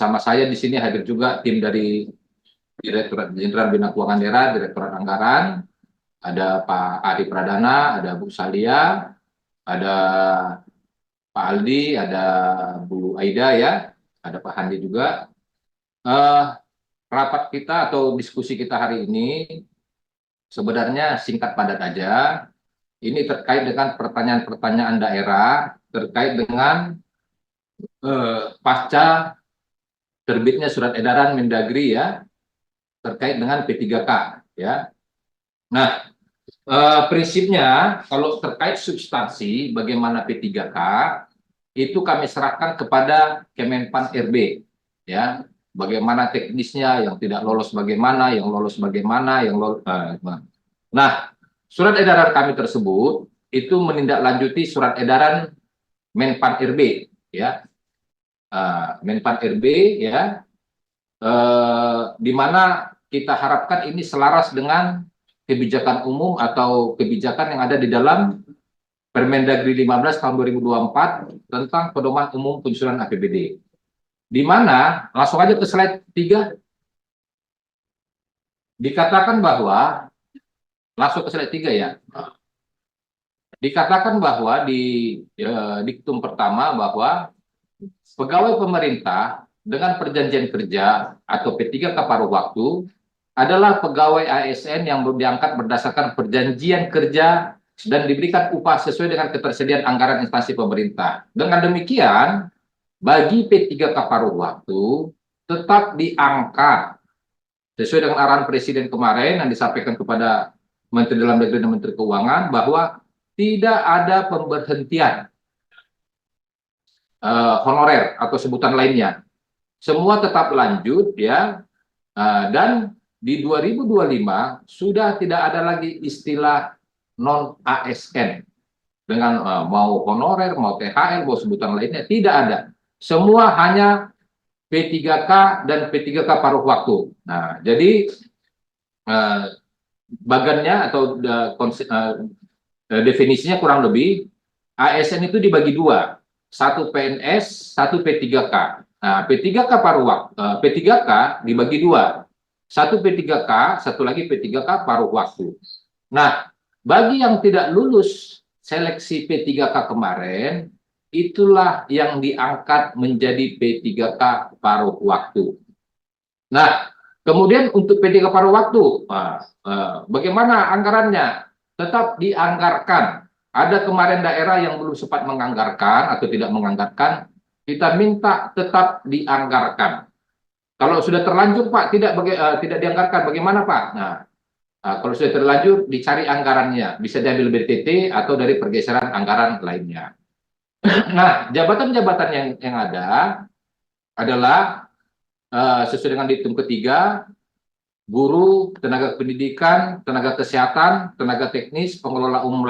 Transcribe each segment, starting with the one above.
bersama saya di sini hadir juga tim dari Direktorat Jenderal Bina Keuangan Daerah, Direktorat Anggaran, ada Pak Ari Pradana, ada Bu Salia, ada Pak Aldi, ada Bu Aida ya, ada Pak Handi juga. Eh, Rapat kita atau diskusi kita hari ini sebenarnya singkat padat aja. Ini terkait dengan pertanyaan-pertanyaan daerah terkait dengan pasca terbitnya surat edaran Mendagri ya terkait dengan P3K ya. Nah, prinsipnya kalau terkait substansi bagaimana P3K itu kami serahkan kepada Kemenpan RB ya. Bagaimana teknisnya, yang tidak lolos bagaimana, yang lolos bagaimana, yang lolos. Nah, surat edaran kami tersebut itu menindaklanjuti surat edaran Menpan RB ya. Menpan RB ya, di mana kita harapkan ini selaras dengan kebijakan umum atau kebijakan yang ada di dalam Permendagri 15 tahun 2024 tentang pedoman umum penyusunan APBD. Di mana langsung aja ke slide 3 dikatakan bahwa langsung ke slide 3 ya. Dikatakan bahwa di diktum pertama bahwa pegawai pemerintah dengan perjanjian kerja atau P3K paruh waktu adalah pegawai ASN yang diangkat berdasarkan perjanjian kerja dan diberikan upah sesuai dengan ketersediaan anggaran instansi pemerintah. Dengan demikian, bagi P3K paruh waktu tetap diangkat sesuai dengan arahan Presiden kemarin yang disampaikan kepada Menteri Dalam Negeri dan Menteri Keuangan bahwa tidak ada pemberhentian honorer atau sebutan lainnya. Semua tetap lanjut ya, dan di 2025 sudah tidak ada lagi istilah non ASN dengan mau honorer, mau THR, mau sebutan lainnya, tidak ada. Semua hanya P3K dan P3K paruh waktu. Nah, jadi bagannya atau definisinya kurang lebih ASN itu dibagi dua, satu PNS, satu P3K. Nah, P3K paruh waktu, P3K dibagi dua, satu P3K, satu lagi P3K paruh waktu. Nah, bagi yang tidak lulus seleksi P3K kemarin, itulah yang diangkat menjadi P3K paruh waktu. Nah, kemudian untuk P3K paruh waktu, bagaimana anggarannya? Tetap dianggarkan. Ada kemarin daerah yang belum sempat menganggarkan atau tidak menganggarkan, kita minta tetap dianggarkan. Kalau sudah terlanjur Pak, tidak dianggarkan, bagaimana Pak? Nah, kalau sudah terlanjur, dicari anggarannya. Bisa diambil BTT atau dari pergeseran anggaran lainnya. Nah, jabatan-jabatan yang ada adalah sesuai dengan diktum ketiga, guru, tenaga pendidikan, tenaga kesehatan, tenaga teknis, pengelola umum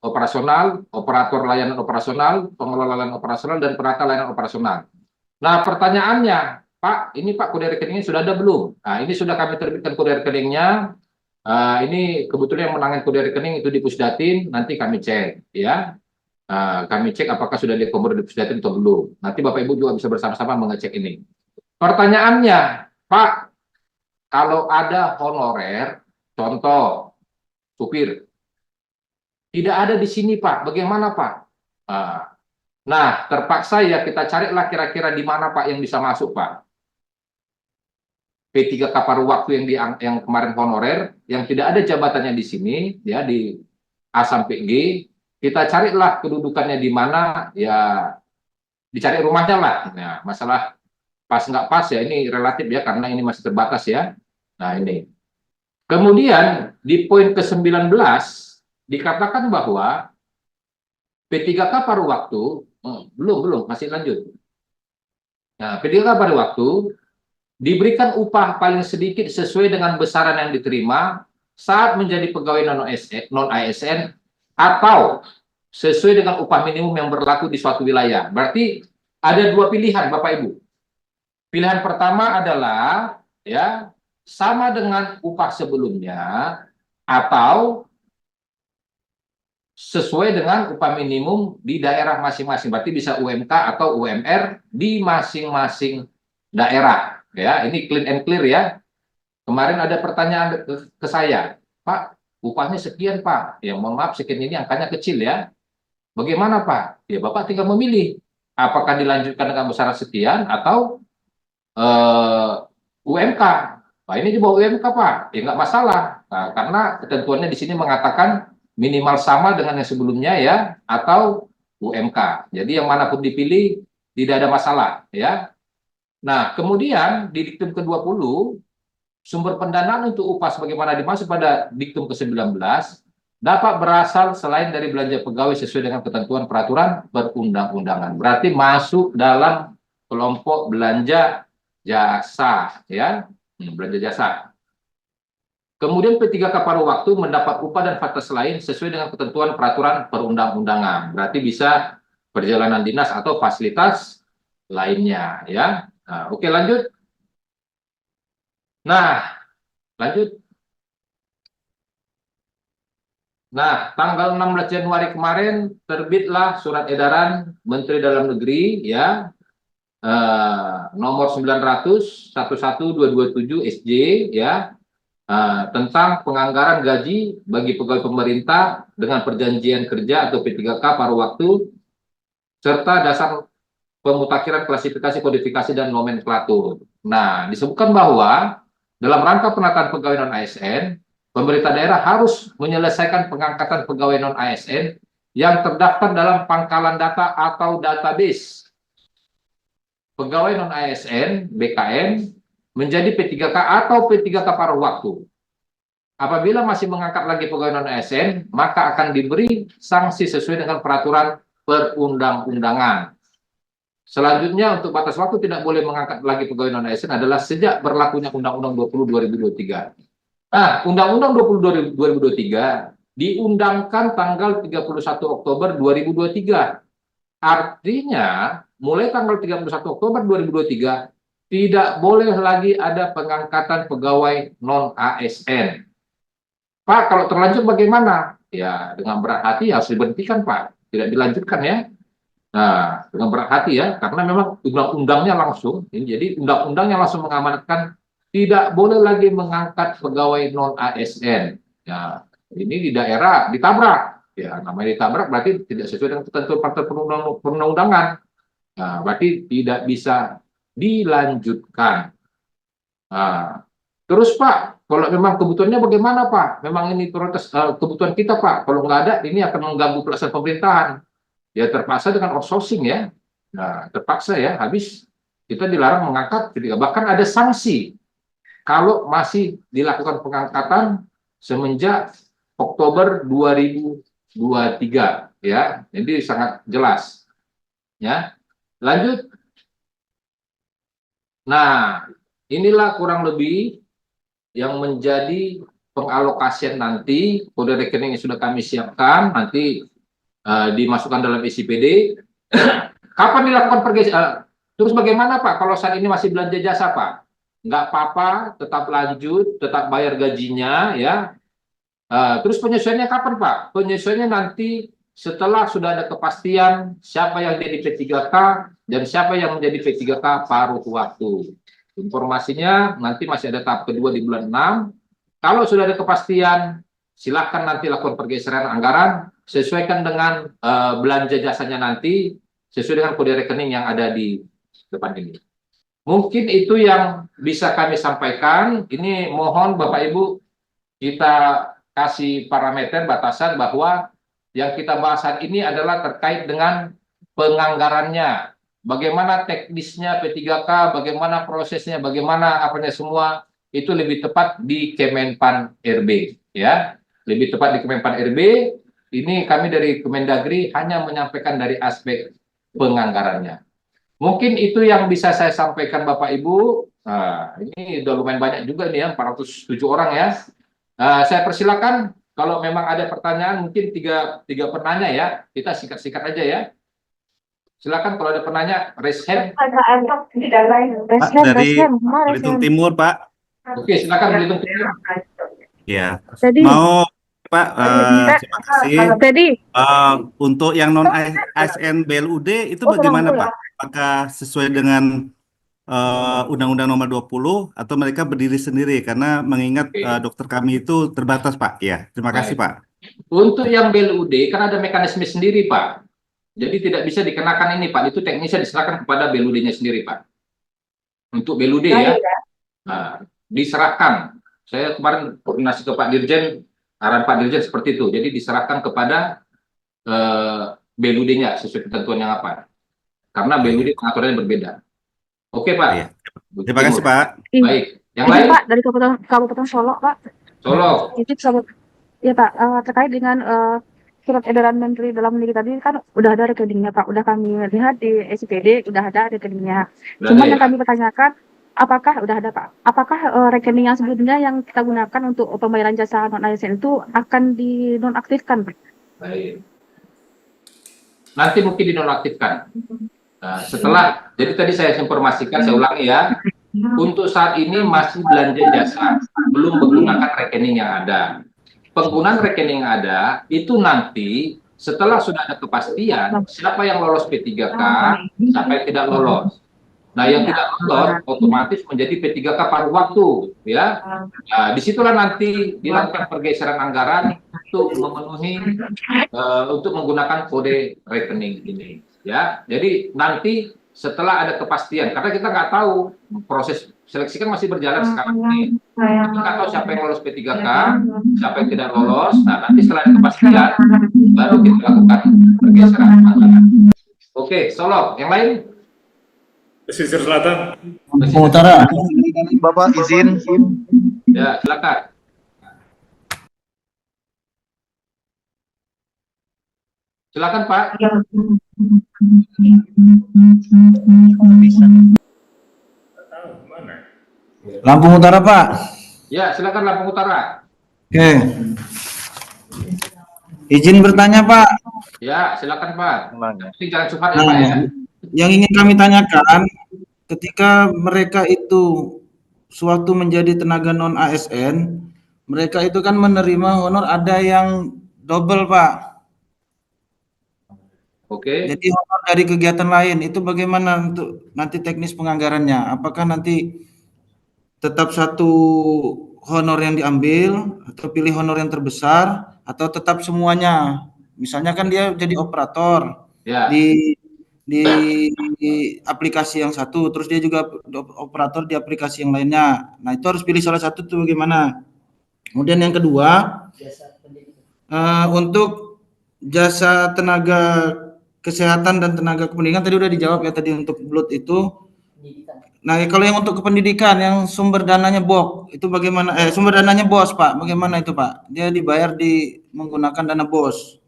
operasional, operator layanan operasional, pengelola layanan operasional, dan penata layanan operasional. Nah, pertanyaannya, Pak, ini Pak kode rekeningnya sudah ada belum? Nah, ini sudah kami terbitkan kode rekeningnya. Ini kebetulan yang menangani kode rekening itu di Pusdatin, nanti kami cek, ya. Kami cek apakah sudah diakomodir di Pusdatin atau belum. Nanti Bapak Ibu juga bisa bersama-sama mengecek ini. Pertanyaannya, Pak, kalau ada honorer, contoh supir, tidak ada di sini Pak, bagaimana Pak? Nah, terpaksa ya kita carilah kira-kira di mana Pak yang bisa masuk Pak. P3K paruh waktu yang kemarin honorer, yang tidak ada jabatannya di sini, ya di A sampai G, kita carilah kedudukannya di mana, ya dicari rumahnya lah. Nah, masalah pas nggak pas ya ini relatif ya, karena ini masih terbatas ya. Nah ini. Kemudian di poin ke-19 dikatakan bahwa P3K paruh waktu, belum, masih lanjut. Nah, P3K paruh waktu diberikan upah paling sedikit sesuai dengan besaran yang diterima saat menjadi pegawai non-ASN atau sesuai dengan upah minimum yang berlaku di suatu wilayah. Berarti ada dua pilihan Bapak Ibu. Pilihan pertama adalah ya sama dengan upah sebelumnya atau sesuai dengan upah minimum di daerah masing-masing. Berarti bisa UMK atau UMR di masing-masing daerah. Ya, ini clean and clear ya. Kemarin ada pertanyaan ke saya, Pak, upahnya sekian Pak. Ya mohon maaf sekian ini angkanya kecil ya. Bagaimana Pak? Ya Bapak tinggal memilih. Apakah dilanjutkan dengan besaran sekian atau UMK? Nah ini di bawah UMK Pak. Ya nggak masalah. Nah, karena ketentuannya di sini mengatakan minimal sama dengan yang sebelumnya ya, atau UMK. Jadi yang manapun dipilih tidak ada masalah ya. Nah kemudian di diktum ke-20 sumber pendanaan untuk upah sebagaimana dimaksud pada diktum ke-19 dapat berasal selain dari belanja pegawai sesuai dengan ketentuan peraturan perundang-undangan. Berarti masuk dalam kelompok belanja jasa ya, belanja jasa. Kemudian P3K paruh waktu mendapat upah dan fasilitas lain sesuai dengan ketentuan peraturan perundang-undangan. Berarti bisa perjalanan dinas atau fasilitas lainnya ya. Nah, oke lanjut. Nah, lanjut. Nah, tanggal 16 Januari kemarin terbitlah surat edaran Menteri Dalam Negeri ya, nomor 900 11227 SJ ya, tentang penganggaran gaji bagi pegawai pemerintah dengan perjanjian kerja atau P3K paruh waktu serta dasar pemutakhiran klasifikasi, kodifikasi dan nomenklatur. Nah, disebutkan bahwa dalam rangka penataan pegawai non-ASN, pemerintah daerah harus menyelesaikan pengangkatan pegawai non-ASN yang terdaftar dalam pangkalan data atau database pegawai non-ASN BKN menjadi P3K atau P3K paruh waktu. Apabila masih mengangkat lagi pegawai non-ASN, maka akan diberi sanksi sesuai dengan peraturan perundang-undangan. Selanjutnya untuk batas waktu tidak boleh mengangkat lagi pegawai non-ASN adalah sejak berlakunya Undang-Undang 20 2023. Nah, Undang-Undang 20 2023 diundangkan tanggal 31 Oktober 2023. Artinya, mulai tanggal 31 Oktober 2023 tidak boleh lagi ada pengangkatan pegawai non-ASN. Pak, kalau terlanjur bagaimana? Ya, dengan berat hati harus diberhentikan, Pak. Tidak dilanjutkan ya. Nah, dengan berat hati ya, karena memang undang-undangnya langsung, jadi undang-undangnya langsung mengamanatkan tidak boleh lagi mengangkat pegawai non-ASN. Ya, ini di daerah ditabrak. Ya, namanya ditabrak berarti tidak sesuai dengan ketentuan perundang-undangan. Nah, berarti tidak bisa dilanjutkan. Nah, terus Pak, kalau memang kebutuhannya bagaimana Pak? Memang ini prioritas kebutuhan kita Pak. Kalau nggak ada, ini akan mengganggu pelaksanaan pemerintahan. Ya terpaksa dengan outsourcing ya. Nah, terpaksa ya, habis kita dilarang mengangkat, bahkan ada sanksi kalau masih dilakukan pengangkatan semenjak Oktober 2023 ya. Jadi sangat jelas. Ya. Lanjut. Nah, inilah kurang lebih yang menjadi pengalokasian nanti, kode rekening yang sudah kami siapkan nanti dimasukkan dalam SIPD. Kapan dilakukan pergeseran? Terus bagaimana Pak kalau saat ini masih belanja jasa Pak? Nggak apa-apa, tetap lanjut, tetap bayar gajinya ya. Terus penyesuaiannya kapan Pak? Penyesuaiannya nanti setelah sudah ada kepastian siapa yang jadi P3K dan siapa yang menjadi P3K paruh waktu. Informasinya nanti masih ada tahap kedua di bulan 6. Kalau sudah ada kepastian, silakan nanti lakukan pergeseran anggaran, sesuaikan dengan belanja jasanya nanti, sesuai dengan kode rekening yang ada di depan ini. Mungkin itu yang bisa kami sampaikan. Ini mohon Bapak Ibu, kita kasih parameter batasan bahwa yang kita bahas hari ini adalah terkait dengan penganggarannya. Bagaimana teknisnya P3K, bagaimana prosesnya, bagaimana apanya semua, itu lebih tepat di Kemenpan RB. Ya, lebih tepat di Kemenpan RB. Ini kami dari Kemendagri hanya menyampaikan dari aspek penganggarannya. Mungkin itu yang bisa saya sampaikan Bapak Ibu. Nah, ini udah lumayan banyak juga nih ya, 407 orang ya. Saya persilakan kalau memang ada pertanyaan, mungkin tiga penanya ya, kita singkat-singkat aja ya. Silakan kalau ada penanya, raise hand. Dari Belitung Timur, Pak. Oke, silakan Belitung Timur. Ya, Tadi, mau Pak, terima kasih. tadi, Untuk yang non ASN BLUD itu bagaimana Pak? Apakah sesuai dengan Undang-Undang Nomor 20 atau mereka berdiri sendiri karena mengingat Oke, dokter kami itu terbatas, Pak. Ya, terima kasih, baik. Pak. Untuk yang BLUD kan ada mekanisme sendiri, Pak. Jadi tidak bisa dikenakan ini, Pak. Itu teknisnya diserahkan kepada BLUD-nya sendiri, Pak. Untuk BLUD ya, nah, diserahkan. Saya kemarin koordinasi ke Pak Dirjen, arahan Pak Dirjen seperti itu. Jadi diserahkan kepada BLUD-nya sesuai ketentuan yang apa. Karena Oh iya, BLUD pengaturannya berbeda. Oke, Pak. iya. Bu Terima kasih, Timur. Pak. Baik. Yang Ini lain? Pak dari Kabupaten Solo Pak. Solo. Itu sama ya Pak, terkait dengan surat edaran Menteri Dalam Negeri tadi kan udah ada rekeningnya Pak, udah kami lihat di SPD udah ada rekeningnya. Udah ada Cuman ya? yang kami pertanyakan apakah udah ada Pak? Apakah rekening yang sebelumnya yang kita gunakan untuk pembayaran jasa non ASN itu akan dinonaktifkan Pak? Baik. Nanti mungkin dinonaktifkan. Nah, setelah, jadi tadi saya informasikan, saya ulangi ya, untuk saat ini masih belanja jasa, belum menggunakan rekening yang ada. Penggunaan rekening yang ada, itu nanti setelah sudah ada kepastian, siapa yang lolos P3K, siapa yang tidak lolos. Nah, yang tidak lolos otomatis menjadi P3K paruh waktu, ya. Nah, disitulah nanti dilakukan pergeseran anggaran untuk memenuhi untuk menggunakan kode rekening ini, ya. Jadi nanti setelah ada kepastian, karena kita nggak tahu proses seleksi kan masih berjalan sekarang ini. Kita nggak tahu siapa yang lolos P3K, siapa yang tidak lolos. Nah, nanti setelah ada kepastian, baru kita lakukan pergeseran anggaran. Oke, Solo, yang lain? Pesisir Selatan. Lampung Utara. Bapak izin. Ya, silakan. Silakan, Pak. Lampung Utara, Pak. Ya, silakan Lampung Utara. Oke. Izin bertanya, Pak. Ya, silakan, Pak. Tapi jangan curhat ya, Pak ya. Yang ingin kami tanyakan, ketika mereka itu suatu menjadi tenaga non ASN, mereka itu kan menerima honor ada yang double, Pak. Oke. Jadi honor dari kegiatan lain itu bagaimana untuk nanti teknis penganggarannya? Apakah nanti tetap satu honor yang diambil atau pilih honor yang terbesar atau tetap semuanya? Misalnya kan dia jadi operator Ya. di aplikasi yang satu, terus dia juga operator di aplikasi yang lainnya. Nah, itu harus pilih salah satu tuh bagaimana? Kemudian yang kedua, untuk jasa tenaga kesehatan dan tenaga kependidikan tadi udah dijawab ya tadi untuk BLUT itu. Nah, kalau yang untuk kependidikan yang sumber dananya BOK itu bagaimana? Sumber dananya BOS, Pak. Bagaimana itu, Pak? Dia dibayar menggunakan dana BOS.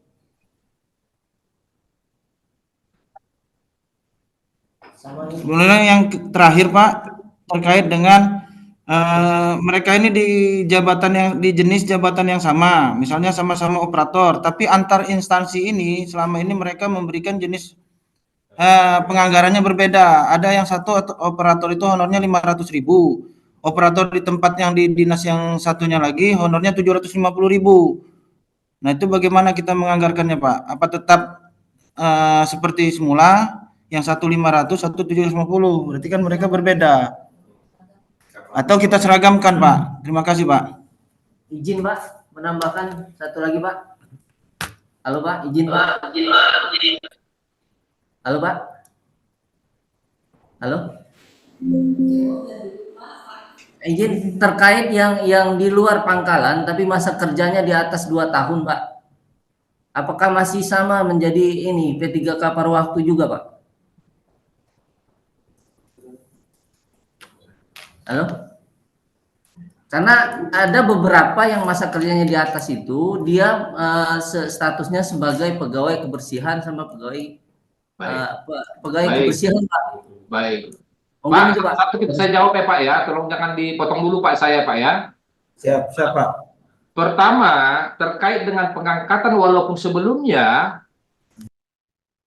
Kemudian yang terakhir, Pak, terkait dengan mereka ini di jabatan yang di jenis jabatan yang sama, misalnya sama-sama operator, tapi antar instansi ini selama ini mereka memberikan jenis penganggarannya berbeda. Ada yang satu operator itu honornya 500.000, operator di tempat yang di dinas yang satunya lagi honornya 750.000. Nah, itu bagaimana kita menganggarkannya, Pak? Apa tetap seperti semula, yang satu 500, satu 750, berarti kan mereka berbeda. Atau kita seragamkan, Pak? Terima kasih, Pak. Izin, Pak, menambahkan satu lagi, Pak. Halo, Pak, izin, Pak. Halo, Pak. Halo. Izin terkait yang di luar pangkalan tapi masa kerjanya di atas 2 tahun, Pak. Apakah masih sama menjadi ini P3K paruh waktu juga, Pak? Halo? Karena ada beberapa yang masa kerjanya di atas itu dia statusnya sebagai pegawai kebersihan sama pegawai kebersihan, Pak. Baik. Mungkin Pak, itu, Pak. satu kita saya jawab ya, Pak ya. Tolong jangan dipotong dulu, Pak, saya, Pak ya. Siap, Pak. Pertama, terkait dengan pengangkatan walaupun sebelumnya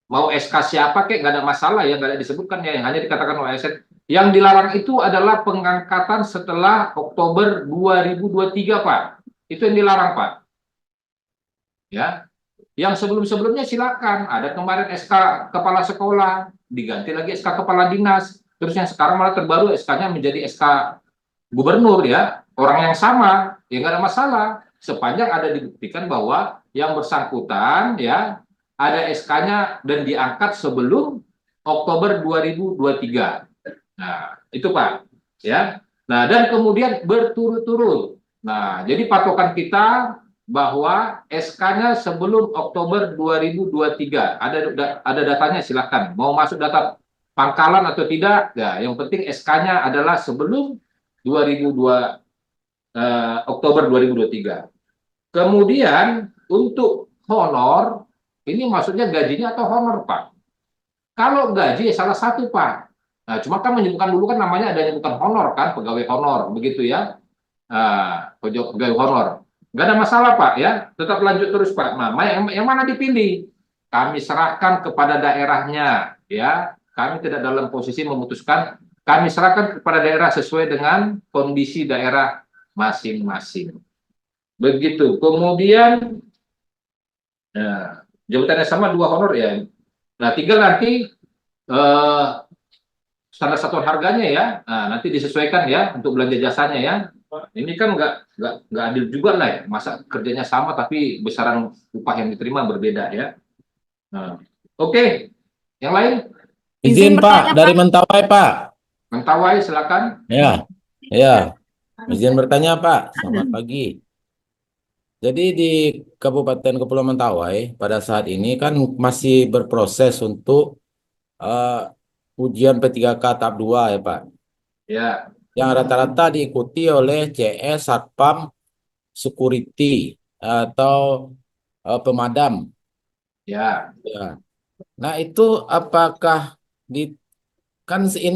mau SK siapa kek nggak ada masalah ya, nggak ada disebutkan ya, yang hanya dikatakan OSN. Yang dilarang itu adalah pengangkatan setelah Oktober 2023, Pak. Itu yang dilarang, Pak. Ya. Yang sebelum-sebelumnya silakan. Ada kemarin SK kepala sekolah, diganti lagi SK kepala dinas. Terus yang sekarang malah terbaru SK-nya menjadi SK gubernur ya, orang yang sama, ya nggak ada masalah. Sepanjang ada dibuktikan bahwa yang bersangkutan ya ada SK-nya dan diangkat sebelum Oktober 2023. Nah, itu Pak. Ya. Nah, dan kemudian berturut-turut. Nah, jadi patokan kita bahwa SK-nya sebelum Oktober 2023. Ada datanya silakan. Mau masuk data pangkalan atau tidak, ya, yang penting SK-nya adalah sebelum 2002 Oktober 2023. Kemudian untuk honor, ini maksudnya gajinya atau honor, Pak? Kalau gaji salah satu, Pak. Nah, cuma kan menyebutkan dulu kan namanya ada yang bukan honor kan, pegawai honor, begitu ya. Pegawai honor. Nggak ada masalah, Pak, ya. Tetap lanjut terus, Pak. Nah, yang mana dipilih? Kami serahkan kepada daerahnya, ya. Kami tidak dalam posisi memutuskan. Kami serahkan kepada daerah sesuai dengan kondisi daerah masing-masing. Begitu. Kemudian, jabatannya sama 2 honor ya. Nah, tinggal nanti standar satuan harganya ya. Nah, nanti disesuaikan ya untuk belanja jasanya ya. Ini kan nggak adil juga lah ya. Masa kerjanya sama tapi besaran upah yang diterima berbeda ya. Nah, oke. Yang lain? Izin Pak, dari Mentawai Pak. Mentawai silakan. Ya, ya. Izin bertanya Pak. Selamat pagi. Jadi di Kabupaten Kepulauan Mentawai pada saat ini kan masih berproses untuk ujian P3K tahap 2 ya Pak. Ya. Yang rata-rata diikuti oleh CS, Satpam, Security atau pemadam. Ya. Ya. Nah itu apakah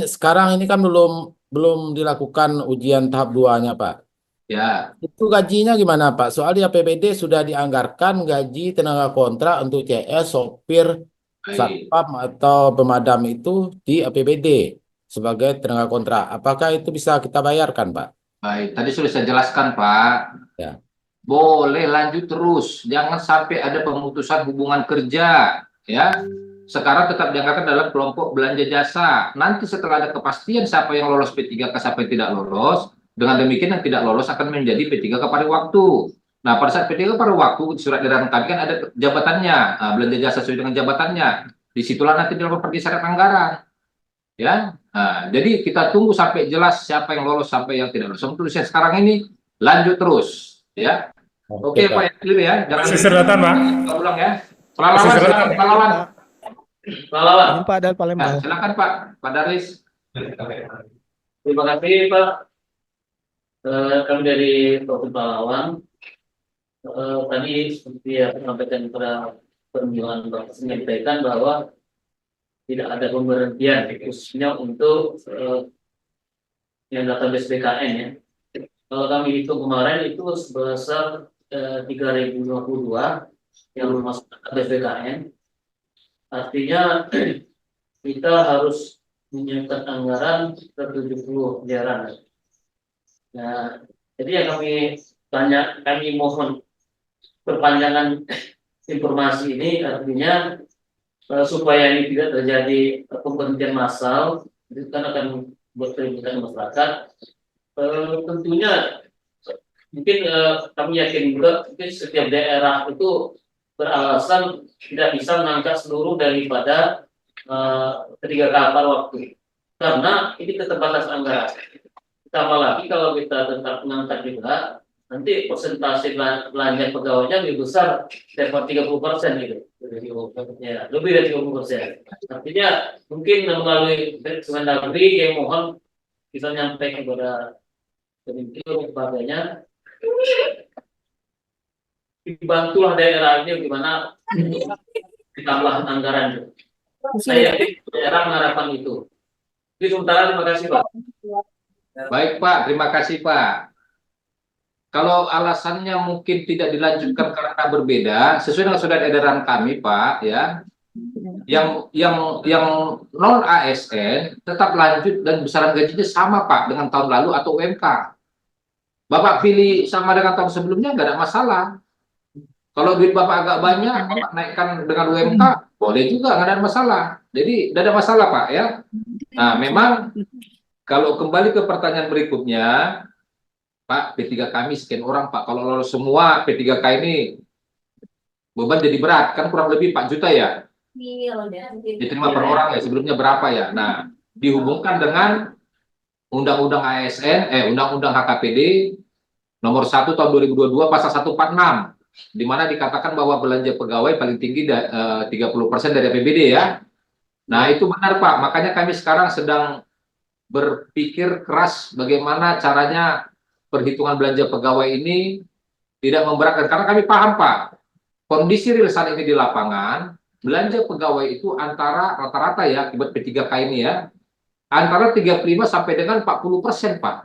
sekarang ini kan belum dilakukan ujian tahap 2-nya Pak. Ya. Itu gajinya gimana Pak? Soalnya APBD sudah dianggarkan gaji tenaga kontrak untuk CS, sopir, Baik. satpam atau pemadam itu di APBD sebagai tenaga kontrak. Apakah itu bisa kita bayarkan Pak? Baik. Tadi sudah saya jelaskan, Pak. Ya. Boleh lanjut terus. Jangan sampai ada pemutusan hubungan kerja. Ya. Sekarang tetap dianggarkan dalam kelompok belanja jasa. Nanti setelah ada kepastian siapa yang lolos P3K, siapa yang tidak lolos, dengan demikian yang tidak lolos akan menjadi P3K pada waktu. Nah, pada saat P3K pada waktu, surat edaran kami kan ada jabatannya, belanja jasa sesuai dengan jabatannya. Disitulah nanti dilakukan pergeseran anggaran. Ya, nah, jadi kita tunggu sampai jelas siapa yang lolos, sampai yang tidak lolos. Untuk usia sekarang ini lanjut terus, ya. Oke, Pak, yang clear ya. Jangan Pesisir Selatan, Pak. ulang ya. Pahlawan, Pesisir silakan, Selatan. pahlawan. Pahlawan. Ini Pak dari Palembang. Nah, silakan Pak Daris. Terima kasih Pak. Kami dari Provinsi Palawan. Tadi seperti yang sampaikan pada permintaan Bapak menyampaikan bahwa tidak ada pemberhentian khususnya untuk yang database BKN ya. Kalau kami hitung kemarin itu sebesar 3.052 yang masuk database BKN. Artinya kita harus menyiapkan anggaran ke 70 miliaran. Nah, jadi yang kami mohon perpanjangan informasi ini artinya supaya ini tidak terjadi pemberhentian massal, itu kan akan buat keributan masyarakat. Tentunya mungkin kami yakin juga mungkin setiap daerah itu beralasan tidak bisa mengangkat seluruh daripada 3 kapal waktu, karena ini keterbatasan anggaran. Tambah lagi kalau kita tetap mengangkat juga, nanti persentase belanja pegawainya lebih besar daripada 30% gitu. Ya, lebih dari 30%. Artinya mungkin melalui Kemendagri yang mohon kita nyampaikan kepada Kementerian dan sebagainya, dibantulah daerah ini bagaimana ditambah anggaran. Saya yakin daerah mengharapkan itu. Jadi sementara terima kasih Pak. Baik Pak, terima kasih Pak. Kalau alasannya mungkin tidak dilanjutkan karena berbeda, sesuai dengan surat edaran kami Pak, ya, yang non ASN tetap lanjut dan besaran gajinya sama Pak dengan tahun lalu atau UMK. Bapak pilih sama dengan tahun sebelumnya nggak ada masalah. Kalau duit Bapak agak banyak, Bapak naikkan dengan UMK, boleh juga, nggak ada masalah. Jadi, nggak ada masalah Pak ya. Nah, memang kalau kembali ke pertanyaan berikutnya, Pak, P3K kami sekian orang, Pak. Kalau lolos semua P3K ini beban jadi berat, kan kurang lebih 4 juta ya. Diterima per orang ya, sebelumnya berapa ya. Nah, dihubungkan dengan Undang-Undang ASN, Undang-Undang HKPD nomor 1 tahun 2022 pasal 146, di mana dikatakan bahwa belanja pegawai paling tinggi 30% dari APBD ya. Nah, itu benar Pak, makanya kami sekarang sedang berpikir keras bagaimana caranya perhitungan belanja pegawai ini tidak memberatkan, karena kami paham Pak, kondisi real saat ini di lapangan, belanja pegawai itu antara rata-rata ya, akibat P3K ini ya, antara 35 sampai dengan 40% Pak.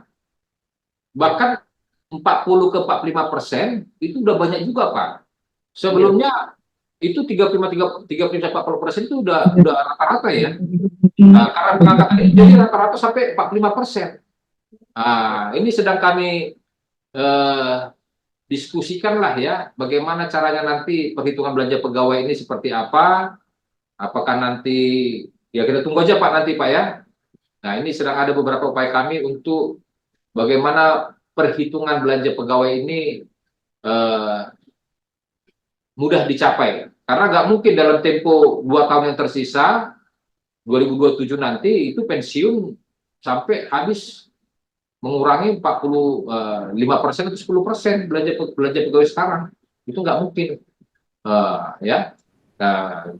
Bahkan 40 ke 45% itu udah banyak juga Pak. Sebelumnya itu 35-40% itu udah rata-rata ya. Nah, karena pengangkatan ini jadi rata-rata sampai 45%. Nah, ini sedang kami diskusikan lah ya, bagaimana caranya nanti perhitungan belanja pegawai ini seperti apa. Apakah nanti, ya kita tunggu aja Pak nanti Pak ya. Nah, ini sedang ada beberapa upaya kami untuk bagaimana perhitungan belanja pegawai ini mudah dicapai. Karena nggak mungkin dalam tempo 2 tahun yang tersisa, 2027 nanti itu pensiun sampai habis mengurangi 45% atau 10% belanja pegawai sekarang. Itu nggak mungkin. Ya. Nah,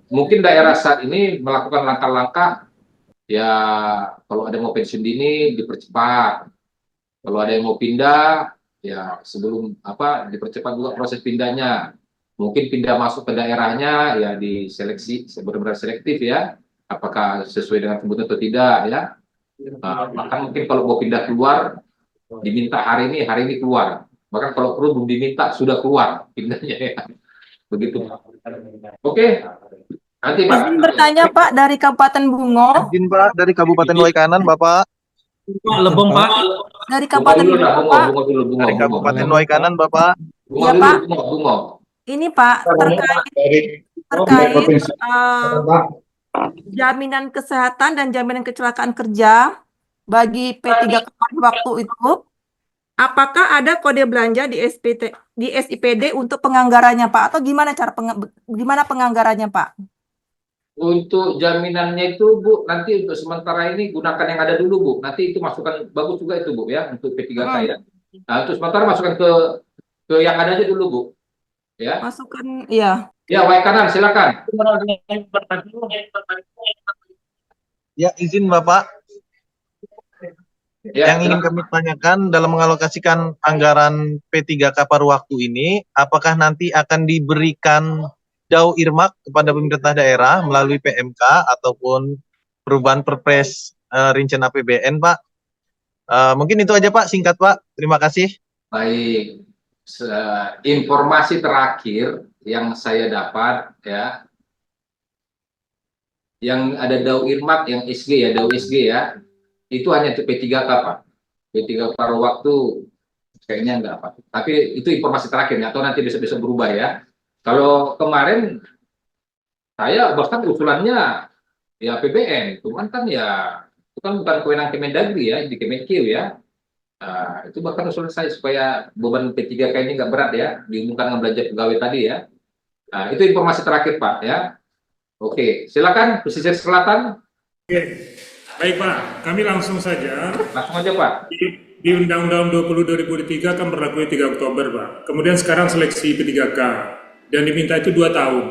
mungkin daerah saat ini melakukan langkah-langkah, ya kalau ada yang mau pensiun dini dipercepat. Kalau ada yang mau pindah, ya sebelum dipercepat juga proses pindahnya. Mungkin pindah masuk ke daerahnya, ya diseleksi, benar-benar selektif ya. Apakah sesuai dengan kebutuhan atau tidak ya. Bahkan mungkin kalau mau pindah keluar, diminta hari ini keluar. Bahkan kalau perlu belum diminta, sudah keluar pindahnya ya. Begitu. Oke. Nanti Pak. Izin bertanya Pak dari Kabupaten Bungo. Izin Pak dari Kabupaten Waikanan Bapak. Lebong Pak. Dari Kabupaten Bungo Pak. Dari Kabupaten Waikanan Bapak. Iya Pak. Ini Pak terkait jaminan kesehatan dan jaminan kecelakaan kerja bagi P3K waktu itu. Apakah ada kode belanja di SIPD untuk penganggarannya Pak, atau gimana gimana penganggarannya Pak? Untuk jaminannya itu Bu, nanti untuk sementara ini gunakan yang ada dulu Bu. Nanti itu masukan bagus juga itu Bu ya, untuk P3K ya. Nah, untuk sementara masukkan ke yang ada aja dulu Bu. Ya. Masukkan ya. Ya, Waikanan silakan. Ya, izin Bapak. Ya, yang ingin kami tanyakan dalam mengalokasikan anggaran P3K paruh waktu ini, apakah nanti akan diberikan dau irmak kepada pemerintah daerah melalui PMK ataupun perubahan Perpres rincian APBN, Pak? Mungkin itu aja Pak, singkat Pak. Terima kasih. Baik. Informasi terakhir yang saya dapat ya, yang ada dau irmak, yang SG ya, dau SG ya, itu hanya untuk P3K Pak. P3K paruh waktu kayaknya enggak Pak. Tapi itu informasi terakhir, atau nanti besok-besok berubah ya. Kalau kemarin saya bahkan usulannya ya APBN, cuman kan ya itu kan bukan kewenangan Kemendagri ya, di Kemenkeu ya. Nah, itu bahkan usulan saya supaya beban P3K ini nggak berat ya, diumumkan dengan belanja pegawai tadi ya. Nah, itu informasi terakhir Pak ya. Oke, silakan Pesisir Selatan. Oke. Baik Pak, kami langsung saja. Langsung aja Pak. Di Undang-Undang 20 2023 kan berlaku 3 Oktober Pak. Kemudian sekarang seleksi P3K dan diminta itu 2 tahun.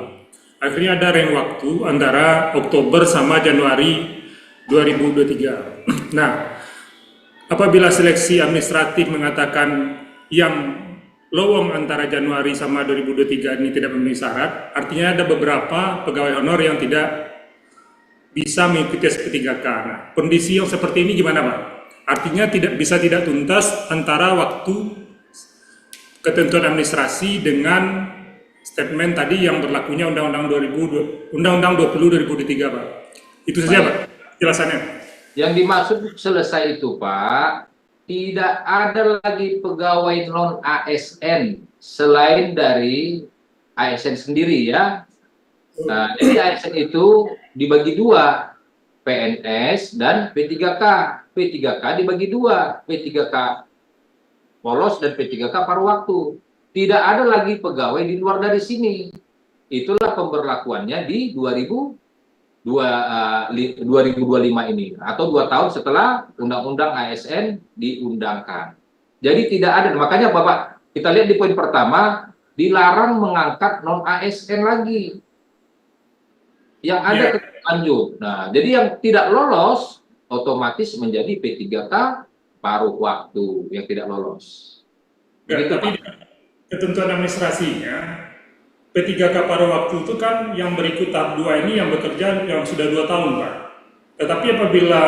Akhirnya ada rentang waktu antara Oktober sama Januari 2023. Nah, apabila seleksi administratif mengatakan yang lowong antara Januari sama 2023 ini tidak memenuhi syarat, artinya ada beberapa pegawai honor yang tidak bisa mengikuti SP3K. Nah, kondisi yang seperti ini gimana Pak? Artinya tidak tuntas antara waktu ketentuan administrasi dengan statement tadi yang berlakunya Undang-Undang 20 2023 Pak. Itu saja Pak jelasannya. Yang dimaksud selesai itu Pak, tidak ada lagi pegawai non ASN selain dari ASN sendiri ya. Nah, jadi ASN itu dibagi 2, PNS dan P3K. P3K dibagi dua, P3K polos dan P3K paruh waktu. Tidak ada lagi pegawai di luar dari sini. Itulah pemberlakuannya di 2025 ini, atau 2 tahun setelah Undang-Undang ASN diundangkan. Jadi tidak ada, makanya Bapak, kita lihat di poin pertama, dilarang mengangkat non-ASN lagi. Yang ada lanjut. Nah, jadi yang tidak lolos otomatis menjadi P3K paruh waktu yang tidak lolos. Ya, tapi ketentuan administrasinya P3K paruh waktu itu kan yang berikut tahap 2 ini yang bekerja yang sudah 2 tahun, Pak. Tetapi apabila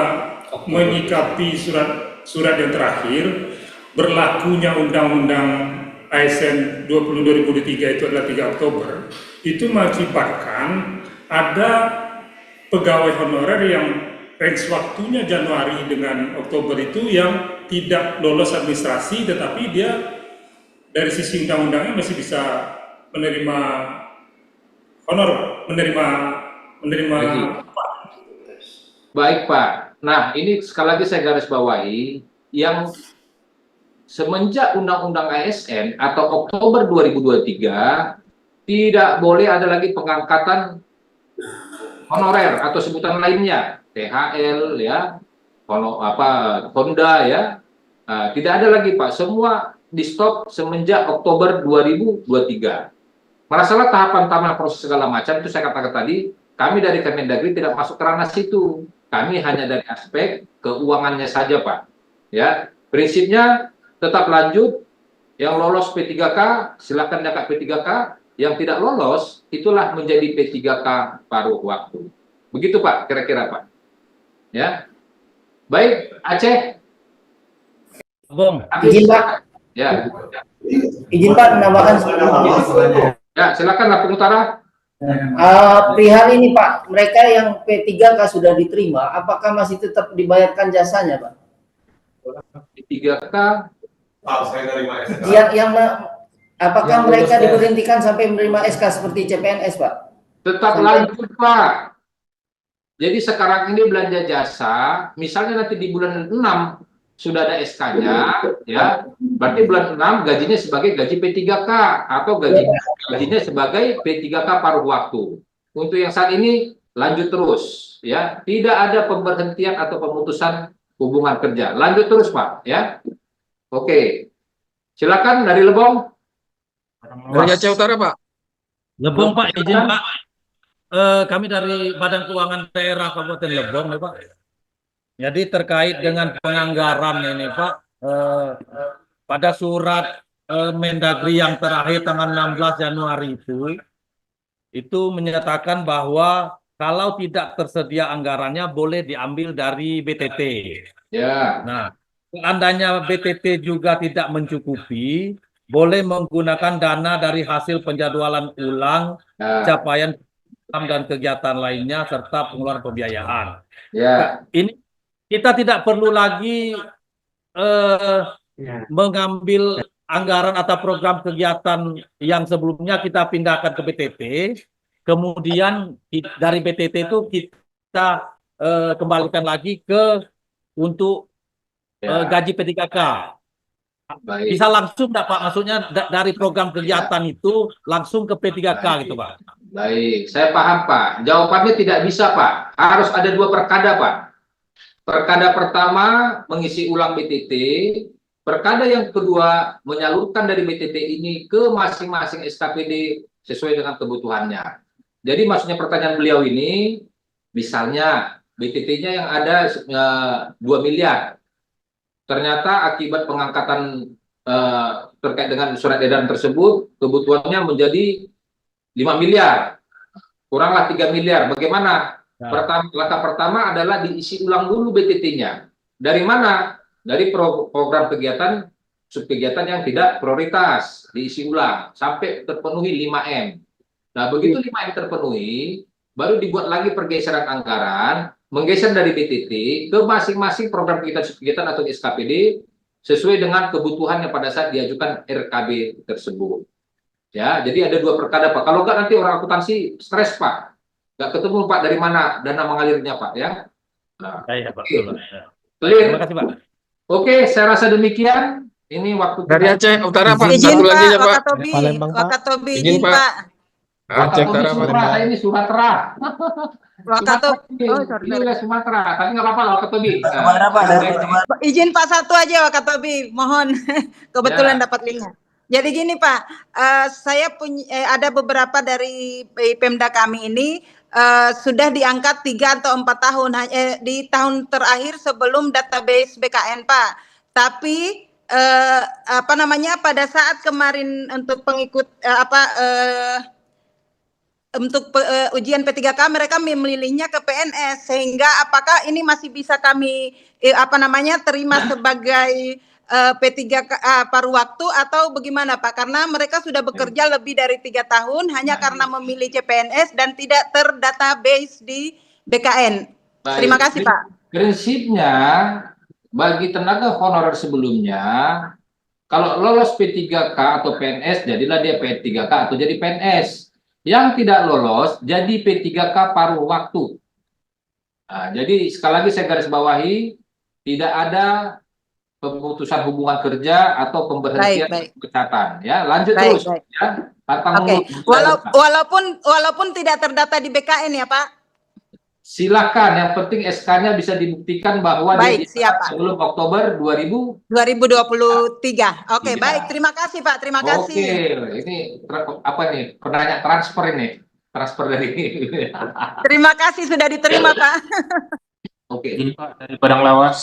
menyikapi surat yang terakhir, berlakunya Undang-Undang ASN 2023 itu adalah 3 Oktober, itu mengakibatkan ada pegawai honorer yang range waktunya Januari dengan Oktober itu yang tidak lolos administrasi, tetapi dia dari sisi undang-undangnya masih bisa menerima honor, menerima. Baik Pak. Nah ini sekali lagi saya garis bawahi, yang semenjak Undang-Undang ASN atau Oktober 2023 tidak boleh ada lagi pengangkatan honorer atau sebutan lainnya, THL ya, Honda ya, tidak ada lagi Pak. Semua di stop semenjak Oktober 2023. Masalah tahapan proses segala macam itu saya katakan tadi, kami dari Kemendagri tidak masuk ke ranah situ. Kami hanya dari aspek keuangannya saja, Pak. Ya, prinsipnya tetap lanjut. Yang lolos P3K silakan dapat P3K, yang tidak lolos itulah menjadi P3K paruh waktu. Begitu Pak, kira-kira Pak. Ya. Baik, Aceh. Bung, izin Pak. Ya. Izin Pak menambahkan. Ya, silakan Lampung Utara. Perihal ini Pak, mereka yang P3K sudah diterima, apakah masih tetap dibayarkan jasanya Pak? P3K. Apakah mereka diberhentikan sampai menerima SK seperti CPNS Pak? Tetap lanjut Pak. Jadi sekarang ini belanja jasa, misalnya nanti di bulan 6 sudah ada SK-nya, ya, berarti bulan 6 gajinya sebagai gaji P3K atau gajinya sebagai P3K paruh waktu. Untuk yang saat ini lanjut terus, ya, tidak ada pemberhentian atau pemutusan hubungan kerja, lanjut terus Pak, ya. Oke, silakan dari Lebong. Dari Aceh Utara Pak. Lebong Pak, izin Pak. Kami dari Badan Keuangan Daerah Kabupaten Lebong, ya Pak. Jadi terkait dengan penganggaran ini Pak, pada surat Mendagri yang terakhir tanggal 16 Januari itu menyatakan bahwa kalau tidak tersedia anggarannya boleh diambil dari BTT. Ya. Nah, seandainya BTT juga tidak mencukupi, boleh menggunakan dana dari hasil penjadwalan ulang, capaian dan kegiatan lainnya serta pengeluaran pembiayaan. Ya. Ini kita tidak perlu lagi mengambil anggaran atau program kegiatan yang sebelumnya kita pindahkan ke BTT, kemudian dari BTT itu kita kembalikan lagi untuk gaji P3K. Baik. Bisa langsung enggak Pak? Maksudnya dari program kegiatan itu langsung ke P3K gitu Pak. Baik, saya paham Pak. Jawabannya tidak bisa Pak. Harus ada 2 perkada Pak. Perkada pertama mengisi ulang BTT, perkada yang kedua menyalurkan dari BTT ini ke masing-masing SKPD sesuai dengan kebutuhannya. Jadi maksudnya pertanyaan beliau ini, misalnya BTT-nya yang ada 2 miliar, ternyata akibat pengangkatan terkait dengan surat edaran tersebut, kebutuhannya menjadi 5 miliar, kuranglah 3 miliar. Bagaimana? Langkah pertama adalah diisi ulang dulu BTT-nya. Dari mana? Dari program kegiatan, subkegiatan yang tidak prioritas, diisi ulang sampai terpenuhi 5M. Nah, begitu 5M terpenuhi, baru dibuat lagi pergeseran anggaran, menggeser dari BTT ke masing-masing program kegiatan subkegiatan atau SKPD sesuai dengan kebutuhan yang pada saat diajukan RKB tersebut. Ya, jadi ada 2 perkada Pak. Kalau enggak nanti orang akuntansi stres Pak. Nggak ketemu Pak dari mana dana mengalirnya Pak ya. Nah, Ya, Pak. oke. Betul, Pak. Ya. Clear. Terima kasih, Pak. Oke, saya rasa demikian. Ini waktu Dari kita. Aceh Utara Pak, Izin satu lagi Pak, ya Pak. Wakatobi, Wakatobi Izin izin Pak. Pak. Aceh Utara Pak. Sumatera, saya ini Sumatera. Wakatobi, Sumatera oh ini, sorry, ini sorry. wilayah Sumatera, tapi nggak apa-apa lah Wakatobi. Izin Pak satu aja Wakatobi, mohon. Kebetulan Ya. dapat linknya. Jadi gini Pak, saya punya ada beberapa dari Pemda kami ini sudah diangkat 3 atau 4 tahun di tahun terakhir sebelum database BKN Pak. Tapi apa namanya pada saat kemarin untuk pengikut untuk ujian P3K mereka memilihnya ke PNS, sehingga apakah ini masih bisa kami apa namanya terima sebagai P3K paruh waktu atau bagaimana Pak? Karena mereka sudah bekerja lebih dari 3 tahun hanya karena memilih CPNS dan tidak terdatabase di BKN. Baik. Terima kasih Pak. Prinsipnya bagi tenaga honorer sebelumnya, kalau lolos P3K atau PNS, jadilah dia P3K atau jadi PNS. Yang tidak lolos jadi P3K paruh waktu. Nah, jadi sekali lagi saya garis bawahi, tidak ada pemutusan hubungan kerja atau pemberhentian pencatatan. Ya, lanjut terus. Ya, pantang Oke. mundur. Walaupun tidak terdata di BKN ya Pak. Silakan, yang penting SK-nya bisa dibuktikan bahwa Baik, dia siap, Pak. sebelum Oktober 2023. Oke, Iya. baik. Terima kasih Pak. Terima kasih. Oke, ini apa nih? Penanya transfer ini. Transfer dari Terima kasih sudah diterima Pak. Oke. Izin Pak dari Padang Lawas.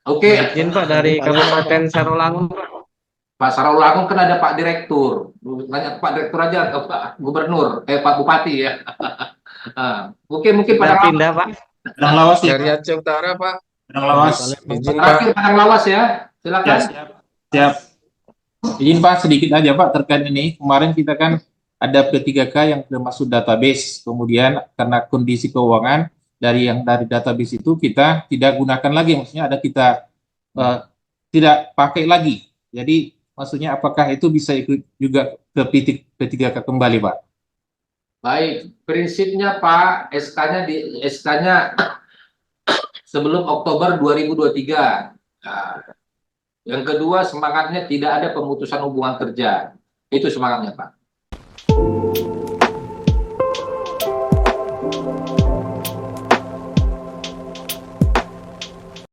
Oke. Izin Pak dari Kabupaten Sarolangun. Pak Sarolangun kan ada Pak Direktur. Nanya Pak Direktur aja, ke Pak Gubernur, Pak Bupati ya. Mungkin Padang pindah Pak. Padang Lawas nih. Dari Aceh Utara Pak. Padang Lawas. Izin Pak. Terakhir Padang Lawas ya. Silakan. Siap. Izin Pak sedikit aja Pak terkait ini. Kemarin kita kan ada P3K yang termasuk database. Kemudian karena kondisi keuangan dari database itu kita tidak gunakan lagi. Maksudnya ada kita tidak pakai lagi. Jadi maksudnya apakah itu bisa ikut juga ke P3K kembali Pak? Baik, prinsipnya Pak, SK-nya sebelum Oktober 2023. Nah, yang kedua, semangatnya tidak ada pemutusan hubungan kerja. Itu semangatnya Pak.